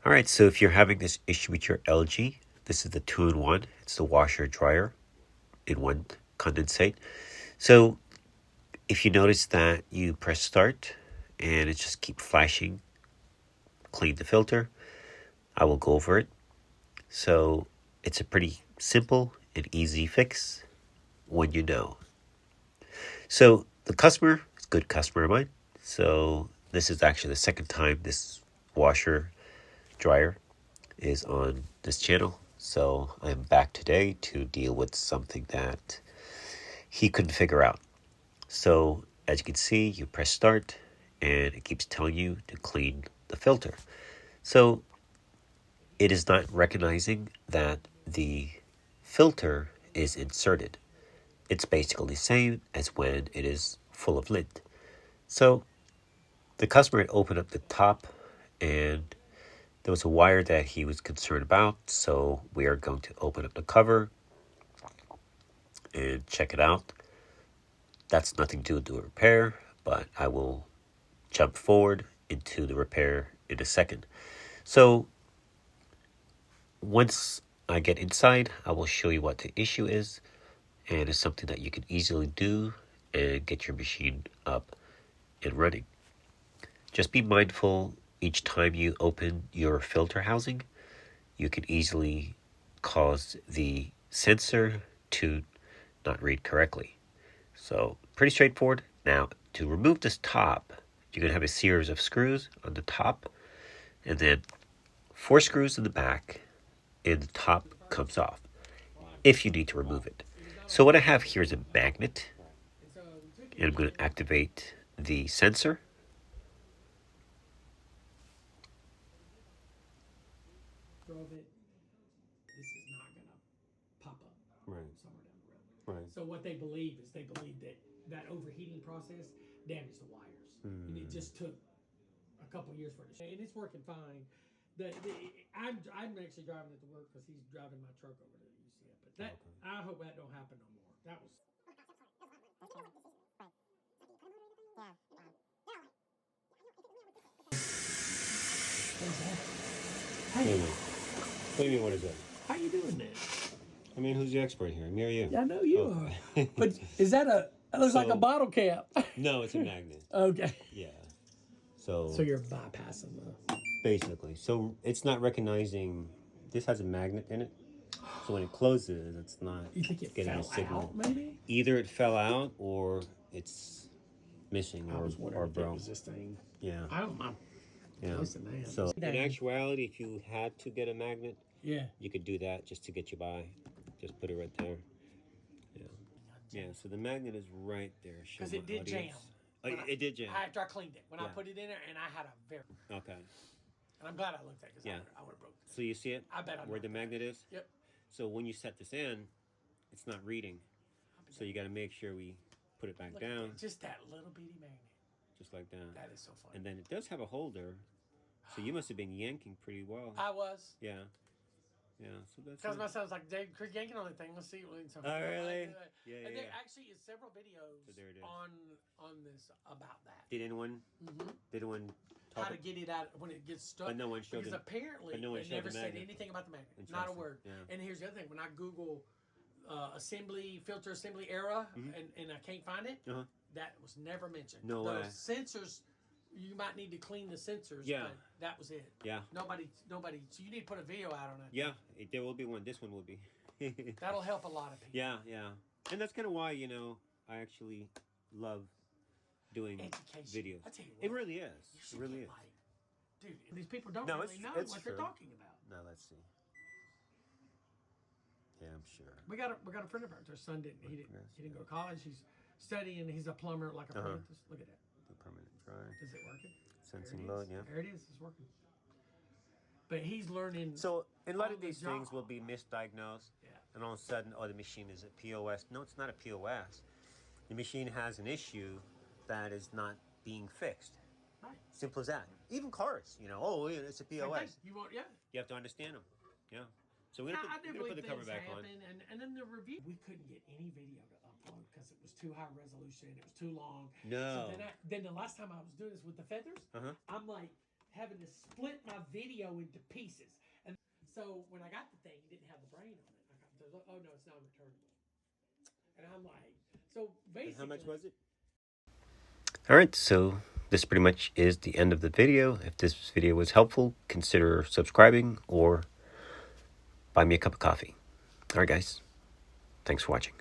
All right, so if you're having this issue with your LG, this is the 2-in-1. It's the washer dryer in one condensate. So if you notice that you press start and it just keeps flashing, clean the filter, I will go over it. So it's a pretty simple and easy fix when you know. So the customer is a good customer of mine. So this is actually the second time this washer dryer is on this channel. So I'm back today to deal with something that he couldn't figure out. So as you can see, you press start and it keeps telling you to clean the filter. So it is not recognizing that the filter is inserted. It's basically the same as when it is full of lint. So the customer had opened up the top and there was a wire that he was concerned about. So we are going to open up the cover and check it out. That's nothing to do with the repair, but I will jump forward into the repair in a second. So once I get inside, I will show you what the issue is, and it's something that you can easily do and get your machine up and running. Just be mindful each time you open your filter housing, you can easily cause the sensor to not read correctly. So pretty straightforward. Now to remove this top, you're going to have a series of screws on the top and then 4 screws in the back, and the top comes off if you need to remove it. So what I have here is a magnet, and I'm going to activate the sensor. This is not going to pop up Right. somewhere down the road. Right. So what they believe is that overheating process damaged the wires, and it just took a couple years for it to. And it's working fine. I'm actually driving it to work because he's driving my truck over to UCF. But that I hope that don't happen no more. That was. Hey, What do you mean, what is that? how you doing, man? I mean, who's the expert here? Me or you? I know you are. But is that a? That looks like a bottle cap. No, it's a magnet. Okay. Yeah. So So you're bypassing the. basically, so it's not recognizing. This has a magnet in it. So when it closes, it's not You think it getting a fell signal. out, maybe? Either it fell out or it's missing I was or wondering if it broke. was this thing. Yeah. I don't mind. Yeah. Listen, man. So in actuality, if you had to get a magnet, Yeah. you could do that just to get you by. Just put it right there. Yeah. Yeah. So the magnet is right there. Because it did jam. Oh, it did jam. After I cleaned it, when I Yeah. put it in there, and I had a very. Okay. And I'm glad I looked at it because Yeah. I would have broke this. So you see it? I bet I where the magnet is. Yep. So when you set this in, it's not reading. So you got to make sure we put it back Look at down, that, just that little bitty magnet. just like that. That is so funny. And then it does have a holder, so you must have been yanking pretty well. I was. Yeah. Yeah. So that's. Because my son's like, Dave, quit yanking on the thing. Let's see what we can. Oh, really? Yeah, And yeah. there actually is several videos So there it is. on this about that. Did anyone? Mm-hmm. Did anyone How talk? to get it out when it gets stuck. But no one showed because it. apparently But no one it showed never the said magnet. anything about the magnet. Not a Interesting. word. Yeah. And here's the other thing: when I Google filter assembly era, and I can't find it, Uh-huh. that was never mentioned. No Those way. sensors, you might need to clean the sensors. Yeah. But that was it. Yeah. Nobody. So you need to put a video out on it. Yeah. There will be one. This one will be. That'll help a lot of people. Yeah. Yeah. And that's kind of why I actually love doing Education. videos. I tell you what, It really is. you It should really get is. like, dude, these people don't No, really know what it's they're true. talking about. Now let's see. Yeah, I'm sure. We got a friend of ours. Her son he didn't go to college. He's studying. He's a plumber, like a apprentice. Look at that. The permanent dry. Is it working? Sensing There it load, is. yeah. There it is. It's working. But he's learning. So a lot on of the these things job. will be misdiagnosed, Yeah. and all of a sudden, oh, the machine is a POS. No, it's not a POS. The machine has an issue that is not being fixed. Right. Simple as that. Even cars, oh, it's a Same POS. thing. You want, yeah. You have to understand them. Yeah. So we're gonna put the cover back on. And then the review. We couldn't get any video to upload because it was too high resolution. It was too long. No. So then the last time I was doing this with the feathers, I'm like, having to split my video into pieces. And so when I got the thing, it didn't have the brain on it. I got, oh no, it's non-returnable. And I'm like, so basically, And how much was it? All right, so this pretty much is the end of the video. If this video was helpful, consider subscribing or buy me a cup of coffee. All right, guys. Thanks for watching.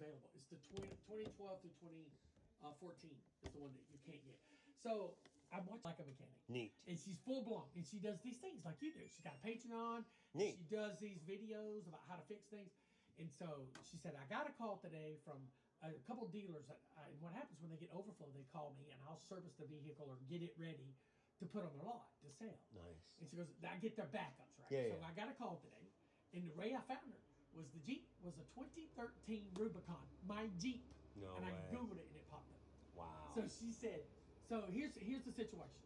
available. It's the 2012 through 2014 is the one that you can't get. So I watch Like a Mechanic. Neat. And she's full blown, and she does these things like you do. She's got a Patreon. Neat. She does these videos about how to fix things. And so she said, I got a call today from a couple dealers. And what happens when they get overflow, they call me, and I'll service the vehicle or get it ready to put on the lot to sell. Nice. And she goes, I get their backups, right? Yeah, So yeah. I got a call today, and the way I found her was the Jeep was a 2013 Rubicon, my Jeep. No and I way. Googled it, and it popped up. Wow. So she said, so here's the situation.